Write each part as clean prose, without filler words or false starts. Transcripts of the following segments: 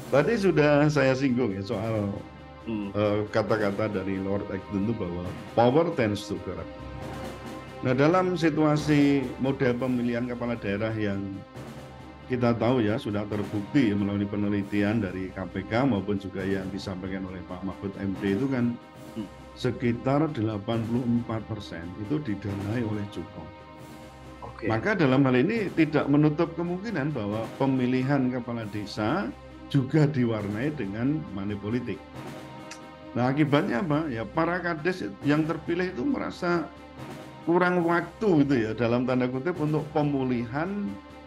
Tadi sudah saya singgung ya soal Hmm. kata-kata dari Lord Acton itu bahwa power tends to corrupt. Nah, dalam situasi model pemilihan kepala daerah yang kita tahu ya sudah terbukti melalui penelitian dari KPK maupun juga yang disampaikan oleh Pak Mahfud MD itu kan Hmm. sekitar 84% itu didanai oleh Cukong. Oke. Maka dalam hal ini tidak menutup kemungkinan bahwa pemilihan kepala desa juga diwarnai dengan money politik. Nah, akibatnya apa? Ya para kades yang terpilih itu merasa kurang waktu gitu ya dalam tanda kutip untuk pemulihan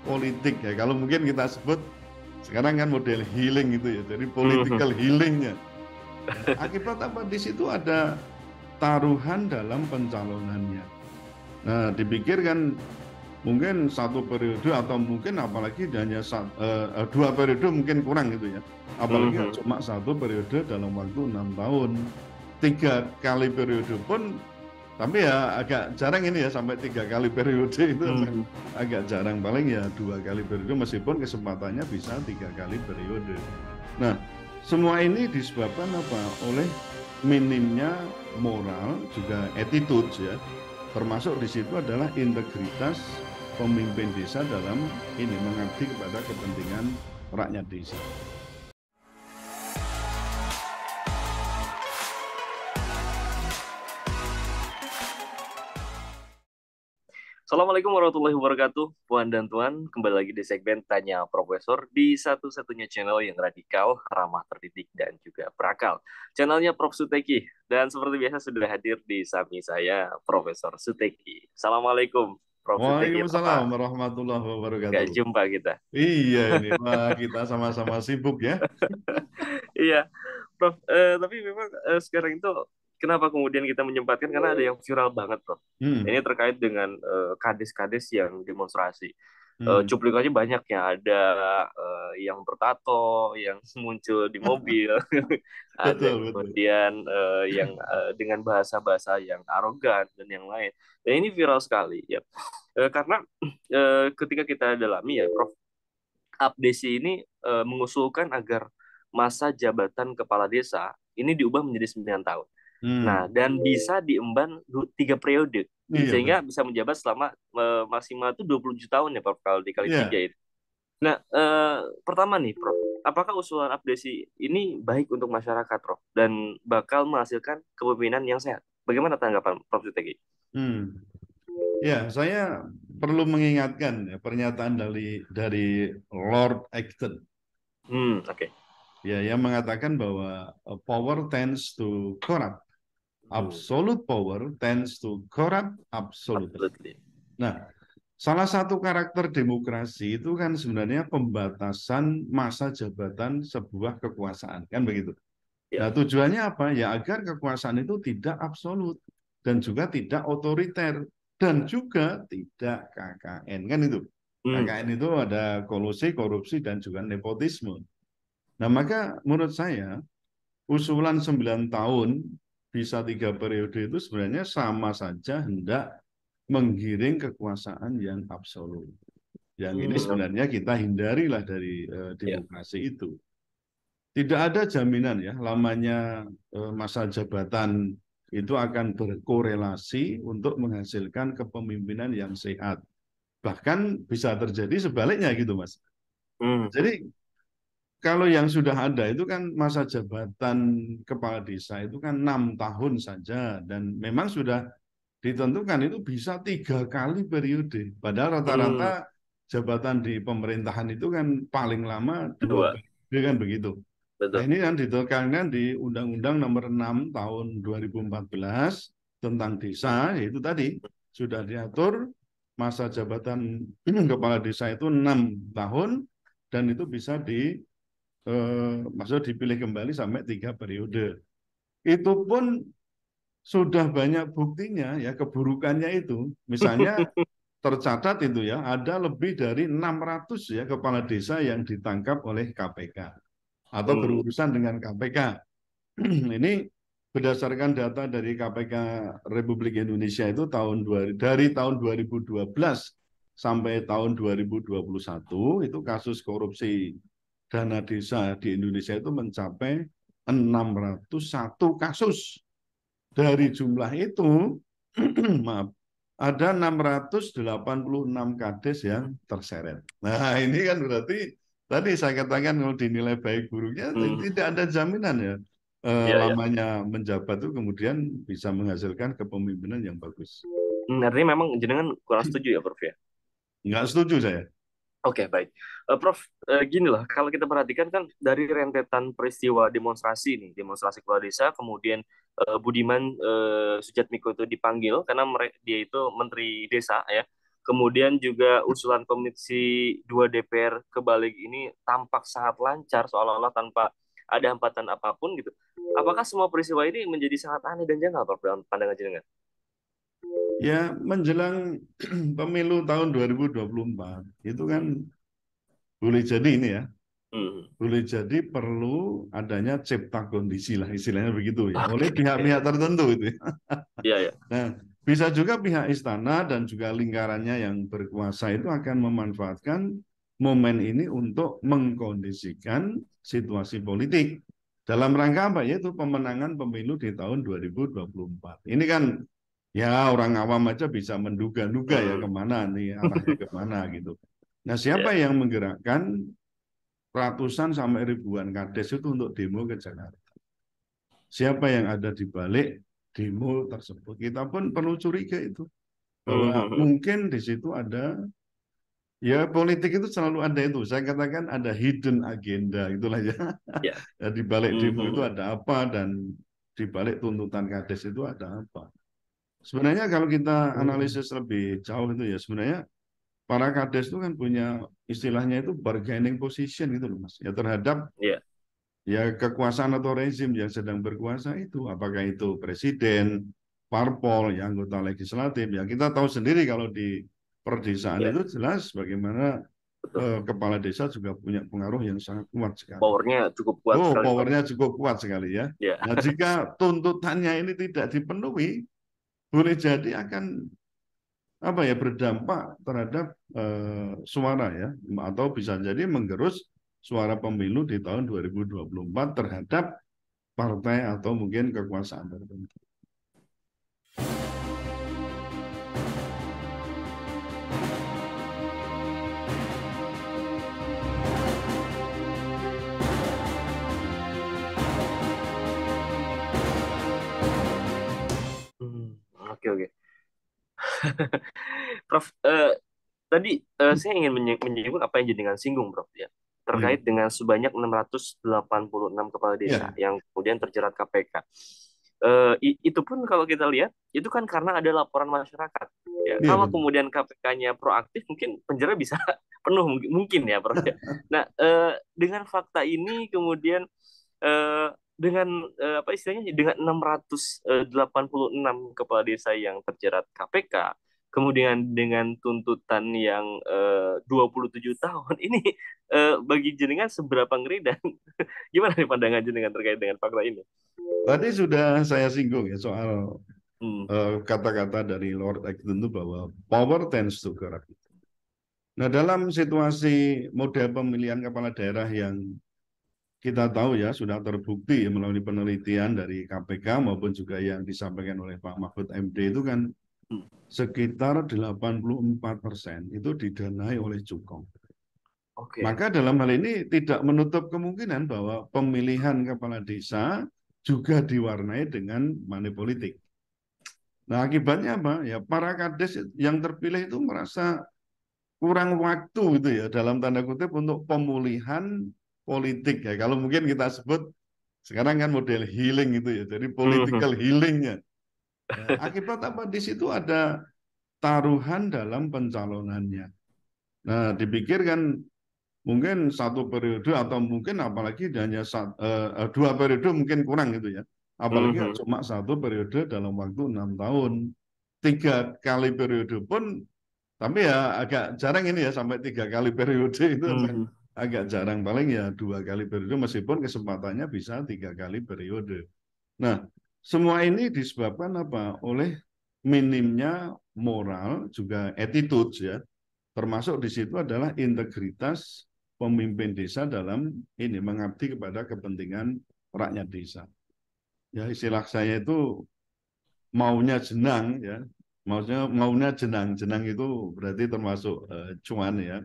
politik ya. Kalau mungkin kita sebut sekarang kan model healing gitu ya. Jadi Hmm. political healingnya. Nah, akibat apa? Di situ ada taruhan dalam pencalonannya. Nah, dipikir kan mungkin satu periode atau mungkin apalagi hanya dua periode mungkin kurang gitu ya. Apalagi Hmm. cuma satu periode dalam waktu 6 tahun. 3 kali periode pun, tapi ya agak jarang ini ya sampai 3 kali periode itu Hmm. agak jarang. Paling ya 2 kali periode meskipun kesempatannya bisa 3 kali periode. Nah, semua ini disebabkan apa? Oleh minimnya moral juga attitude ya. Termasuk di situ adalah integritas pemimpin desa dalam ini mengabdi kepada kepentingan rakyat desa. Assalamualaikum warahmatullahi wabarakatuh, Puan dan Tuan. Kembali lagi di segmen Tanya Profesor di satu-satunya channel yang radikal, ramah terdidik, dan juga berakal. Channelnya Prof. Suteki. Dan seperti biasa sudah hadir di samping saya, Profesor Suteki. Assalamualaikum, Prof. Suteki. Waalaikumsalam Lama warahmatullahi nggak wabarakatuh. jumpa kita. Iya ini Pak, kita sama-sama sibuk ya. Iya, Prof. Tapi memang sekarang itu kenapa kemudian kita menyempatkan karena ada yang viral banget, Prof. Ini Hmm, terkait dengan kades-kades yang demonstrasi. hmm, Cuplikannya banyak ya, ada yang bertato, yang muncul di mobil, ada betul betul. kemudian yang dengan bahasa-bahasa yang arogan dan yang lain. Dan ini viral sekali ya. Karena ketika kita dalami ya, Prof, Abdesi ini mengusulkan agar masa jabatan kepala desa ini diubah menjadi 9 tahun. Nah, Hmm, dan bisa diemban 3 periode. iya Sehingga betul. bisa menjabat selama maksimal itu 27 tahun ya, Prof, kalau dikali tiga Iya. itu. Nah, pertama nih, Prof, apakah usulan Abdesi ini baik untuk masyarakat, Prof, dan bakal menghasilkan kepemimpinan yang sehat? Bagaimana tanggapan Prof Suteki? Hmm. Ya, saya perlu mengingatkan ya, pernyataan dari Lord Acton Oke. ya yang mengatakan bahwa power tends to corrupt. Hmm, Absolute power tends to corrupt absolutely. absolutely. Nah, salah satu karakter demokrasi itu kan sebenarnya pembatasan masa jabatan sebuah kekuasaan, kan begitu. Ya. Nah, tujuannya apa? Ya agar kekuasaan itu tidak absolut dan juga tidak otoriter dan juga tidak KKN, kan itu. Hmm. KKN itu ada kolusi, korupsi, dan juga nepotisme. Nah, maka menurut saya usulan 9 tahun bisa 3 periode itu sebenarnya sama saja hendak menggiring kekuasaan yang absolut. Yang ini Hmm. sebenarnya kita hindarilah dari Ya. demokrasi itu. Tidak ada jaminan ya lamanya masa jabatan itu akan berkorelasi untuk menghasilkan kepemimpinan yang sehat. Bahkan bisa terjadi sebaliknya gitu, Mas. Hmm. Jadi kalau yang sudah ada itu kan masa jabatan kepala desa itu kan 6 tahun saja dan memang sudah ditentukan itu bisa 3 kali periode. Padahal rata-rata Hmm. jabatan di pemerintahan itu kan paling lama 2 Dua. periode kan begitu. Nah Betul. ini kan ditekankan di Undang-Undang Nomor 6 Tahun 2014 tentang desa, yaitu tadi sudah diatur masa jabatan kepala desa itu 6 tahun dan itu bisa maksudnya dipilih kembali sampai 3 periode. Itu pun sudah banyak buktinya ya keburukannya itu. Misalnya tercatat itu ya ada lebih dari 600 ya kepala desa yang ditangkap oleh KPK atau Hmm. berurusan dengan KPK. Ini berdasarkan data dari KPK Republik Indonesia itu dari tahun 2012 sampai tahun 2021 itu kasus korupsi dana desa di Indonesia itu mencapai 601 kasus. Dari jumlah itu, maaf, ada 686 kades yang terseret. Nah, ini kan berarti tadi saya katakan kalau dinilai baik buruknya Hmm. tidak ada jaminan ya. Iya, iya. Lamanya menjabat itu kemudian bisa menghasilkan kepemimpinan yang bagus. Artinya memang jenengan kurang setuju ya, Prof ya? Nggak setuju saya. Oke, baik. Prof, gini lah, kalau kita perhatikan kan dari rentetan peristiwa demonstrasi nih, demonstrasi kepala desa, kemudian Budiman Sujatmiko itu dipanggil karena dia itu Menteri Desa ya. Kemudian juga usulan Komisi 2 DPR ke balik ini tampak sangat lancar, seolah-olah tanpa ada hambatan apapun gitu. Apakah semua peristiwa ini menjadi sangat aneh dan janggal, Prof, dalam pandangan jenengan? Ya, menjelang pemilu tahun 2024, itu kan boleh jadi ini ya, Hmm. boleh jadi perlu adanya cipta kondisi lah, istilahnya begitu ya, oleh pihak-pihak Oke. tertentu itu ya. Iya, ya. Nah, bisa juga pihak istana dan juga lingkarannya yang berkuasa itu akan memanfaatkan momen ini untuk mengkondisikan situasi politik. Dalam rangka apa? Yaitu pemenangan pemilu di tahun 2024. Ini kan ya orang awam aja bisa menduga-duga ya Hmm. kemana nih, arahnya kemana gitu. Nah, siapa Ya. yang menggerakkan ratusan sampai ribuan kades itu untuk demo ke Jakarta? Siapa yang ada di balik demo tersebut? Kita pun perlu curiga itu bahwa Hmm. mungkin di situ ada ya politik itu selalu ada itu. Saya katakan ada hidden agenda itulah ya. Ya. Ya, di balik demo itu Hmm. ada apa dan di balik tuntutan kades itu ada apa. Sebenarnya kalau kita Hmm. analisis lebih jauh itu ya sebenarnya para kades itu kan punya istilahnya itu bargaining position gitu loh Mas. Ya terhadap Ya. ya kekuasaan atau rezim yang sedang berkuasa itu, apakah itu presiden, parpol, ya anggota legislatif, ya kita tahu sendiri kalau di perdesaan Ya. itu jelas bagaimana Betul. kepala desa juga punya pengaruh yang sangat kuat sekali. Powernya cukup kuat Oh, sekali, Prof. powernya cukup kuat sekali ya. Ya. Nah, jika tuntutannya ini tidak dipenuhi, boleh jadi akan apa ya berdampak terhadap suara ya, atau bisa jadi menggerus suara pemilu di tahun 2024 terhadap partai atau mungkin kekuasaan tertentu. Oke, oke. Prof, tadi saya ingin menyinggung apa yang jenengan singgung, Prof, ya. Terkait Hmm. dengan sebanyak 686 kepala desa Ya, yang kemudian terjerat KPK. Itu pun kalau kita lihat, itu kan karena ada laporan masyarakat. Ya, iya kalau benar. kemudian KPK-nya proaktif, mungkin penjara bisa penuh, mungkin ya, Prof, ya. Nah, dengan fakta ini kemudian dengan apa istilahnya dengan 686 kepala desa yang terjerat KPK, kemudian dengan tuntutan yang 27 tahun ini bagi jenengan seberapa ngeri dan gimana nih pandangan jenengan terkait dengan fakta ini? Tadi sudah saya singgung ya soal Hmm. kata-kata dari Lord Acton itu bahwa power tends to corrupt. Nah, dalam situasi model pemilihan kepala daerah yang kita tahu ya sudah terbukti ya, melalui penelitian dari KPK maupun juga yang disampaikan oleh Pak Mahfud MD itu kan Hmm. sekitar 84% itu didanai oleh cukong. Oke. Maka dalam hal ini tidak menutup kemungkinan bahwa pemilihan kepala desa juga diwarnai dengan money politik. Nah, akibatnya apa? Ya para kades yang terpilih itu merasa kurang waktu itu ya dalam tanda kutip untuk pemulihan politik ya. Kalau mungkin kita sebut sekarang kan model healing itu ya. Jadi Hmm. political healingnya. Nah, akibat apa? Di situ ada taruhan dalam pencalonannya. Nah, dipikirkan mungkin satu periode atau mungkin apalagi hanya dua periode mungkin kurang gitu ya. Apalagi Hmm. cuma satu periode dalam waktu 6 tahun. 3 kali periode pun, tapi ya agak jarang ini ya sampai 3 kali periode itu Hmm. agak jarang. Paling ya 2 kali periode meskipun kesempatannya bisa 3 kali periode. Nah, semua ini disebabkan apa? Oleh minimnya moral juga attitude ya. Termasuk di situ adalah integritas pemimpin desa dalam ini mengabdi kepada kepentingan rakyat desa. Ya istilah saya itu maunya jenang ya, maunya jenang. Jenang itu berarti termasuk cuan ya,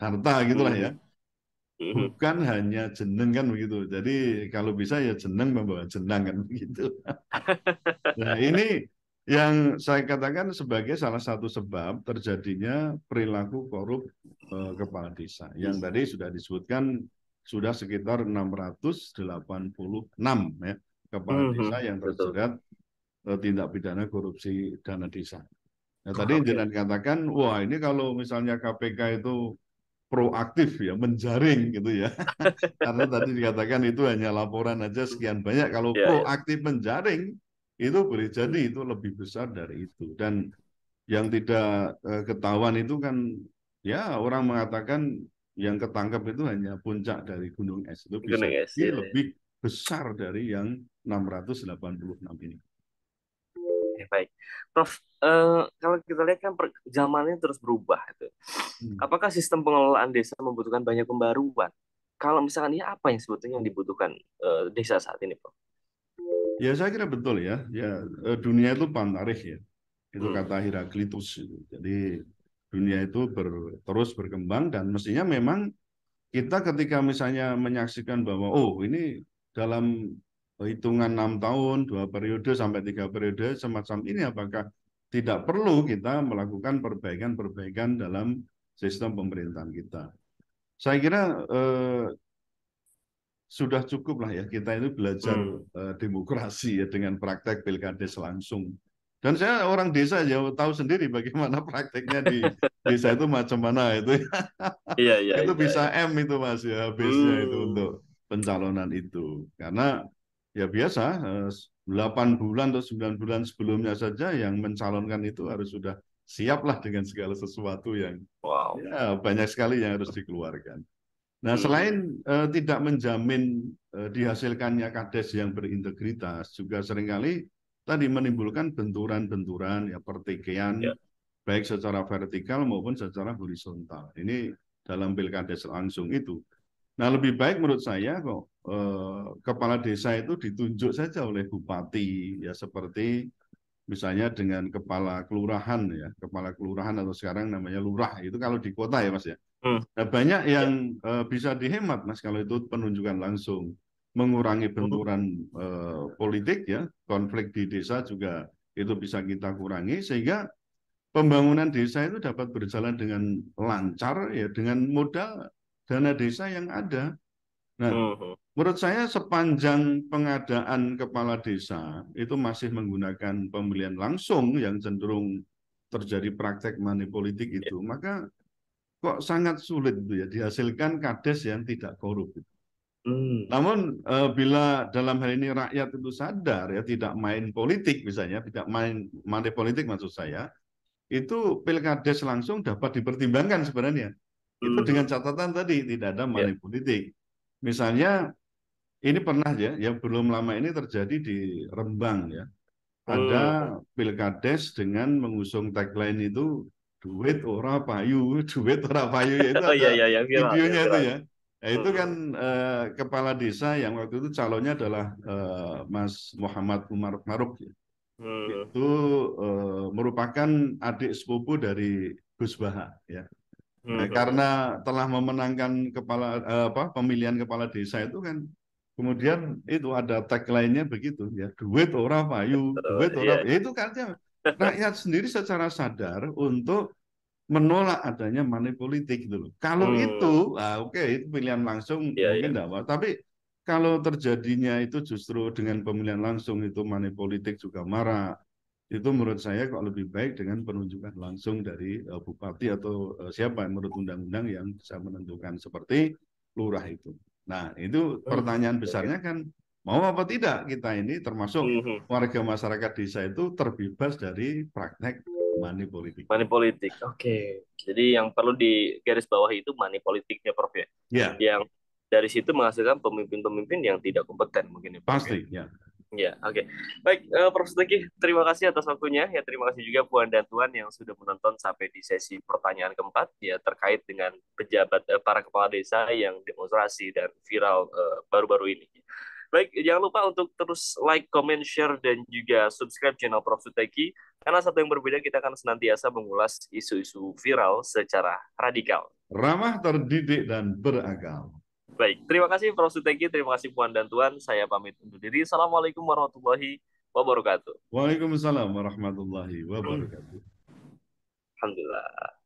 harta gitulah ya. Bukan hanya jeneng kan begitu. Jadi kalau bisa ya jeneng membawa jenang kan begitu. Nah ini yang saya katakan sebagai salah satu sebab terjadinya perilaku korup kepala desa. Yang tadi sudah disebutkan sudah sekitar 686 ya kepala desa yang Betul. terjerat tindak pidana korupsi dana desa. Nah, tadi Oke. Jangan katakan, wah ini kalau misalnya KPK itu proaktif ya, menjaring gitu ya. Karena tadi dikatakan itu hanya laporan aja sekian banyak. Kalau Ya, ya. proaktif menjaring, itu boleh jadi itu lebih besar dari itu. Dan yang tidak ketahuan itu kan, ya orang mengatakan yang ketangkap itu hanya puncak dari gunung es. Itu bisa Gunung es jadi ya. lebih besar dari yang 686 ini. Oke, baik. Prof, kalau kita lihat kan zamannya terus berubah itu. Hmm. Apakah sistem pengelolaan desa membutuhkan banyak pembaruan? Kalau misalkan ya apa yang sebetulnya yang dibutuhkan desa saat ini, Prof? Ya saya kira betul ya. Ya dunia itu pantarih ya. Itu Hmm. kata Heraklitus itu. Jadi dunia itu terus berkembang dan mestinya memang kita ketika misalnya menyaksikan bahwa oh ini dalam hitungan 6 tahun, 2 periode sampai 3 periode semacam ini, apakah tidak perlu kita melakukan perbaikan-perbaikan dalam sistem pemerintahan kita? Saya kira sudah cukup lah ya kita itu belajar Hmm. demokrasi ya dengan praktek pilkades langsung. Dan saya orang desa ya tahu sendiri bagaimana prakteknya di desa itu macam mana itu. Iya, iya, Itu iya, bisa iya. M itu Mas ya habisnya itu Hmm. untuk pencalonan itu. Karena ya biasa 8 bulan atau 9 bulan sebelumnya saja yang mencalonkan itu harus sudah siaplah dengan segala sesuatu yang Wow. ya banyak sekali yang harus dikeluarkan. Nah, Hmm. selain tidak menjamin dihasilkannya kades yang berintegritas, juga seringkali tadi menimbulkan benturan-benturan, ya pertikaian, Ya. baik secara vertikal maupun secara horizontal. Ini dalam pilkades langsung itu. Nah, lebih baik menurut saya kok kepala desa itu ditunjuk saja oleh bupati, ya seperti misalnya dengan kepala kelurahan ya, kepala kelurahan atau sekarang namanya lurah itu kalau di kota ya Mas ya. Hmm. Nah, banyak Ya. yang bisa dihemat, Mas, kalau itu penunjukan langsung, mengurangi Hmm. benturan politik ya, konflik di desa juga itu bisa kita kurangi sehingga pembangunan desa itu dapat berjalan dengan lancar ya, dengan modal dana desa yang ada. Nah, Hmm. menurut saya sepanjang pengadaan kepala desa itu masih menggunakan pemilihan langsung yang cenderung terjadi praktek money politik Ya. itu, maka kok sangat sulit itu ya dihasilkan kades yang tidak korup. Hmm. Namun bila dalam hal ini rakyat itu sadar ya tidak main politik misalnya, tidak main money politik maksud saya, itu pilkades langsung dapat dipertimbangkan sebenarnya. Itu dengan Hmm. catatan tadi tidak ada Ya. money politik. Misalnya ini pernah ya, yang belum lama ini terjadi di Rembang ya. Hmm. Ada pilkades dengan mengusung tagline itu duit ora payu, duit ora payu ya itu Oh iya, ada iya, yang viral, yang videonya itu viral. ya. Nah, itu kan Hmm. kepala desa yang waktu itu calonnya adalah Mas Muhammad Umar Faruk ya. Hmm. Itu merupakan adik sepupu dari Gus Baha ya. Nah, Hmm. karena telah memenangkan pemilihan kepala desa itu kan kemudian itu ada tagline-nya begitu ya, duit ora payu, duit Iya. ora ya itu kan rakyat sendiri secara sadar untuk menolak adanya money politik gitu loh. Kalau Hmm. itu, oke, itu pilihan langsung Iya, iya. mungkin enggak apa. Tapi kalau terjadinya itu justru dengan pemilihan langsung itu money politik juga marah, itu menurut saya kok lebih baik dengan penunjukan langsung dari bupati atau siapa menurut undang-undang yang bisa menentukan seperti lurah itu. Nah, itu Hmm. pertanyaan Oke. besarnya kan mau apa tidak kita ini termasuk Hmm. warga masyarakat desa itu terbebas dari praktek money politik. Money politik. Oke. Jadi yang perlu digarisbawahi itu money politiknya, Prof ya. Ya, Yang dari situ menghasilkan pemimpin-pemimpin yang tidak kompeten mungkin ya, Prof ya. pasti ya. Ya, oke. Baik, Prof. Suteki, terima kasih atas waktunya. Ya, terima kasih juga Puan dan Tuan yang sudah menonton sampai di sesi pertanyaan keempat, ya terkait dengan pejabat para kepala desa yang demonstrasi dan viral baru-baru ini. Baik, jangan lupa untuk terus like, comment, share, dan juga subscribe channel Prof. Suteki, karena satu yang berbeda kita akan senantiasa mengulas isu-isu viral secara radikal. Ramah, terdidik, dan berakal. Baik, terima kasih Prof. Suteki, terima kasih Puan dan Tuan. Saya pamit undur diri. Assalamualaikum warahmatullahi wabarakatuh. Waalaikumsalam warahmatullahi wabarakatuh. Alhamdulillah.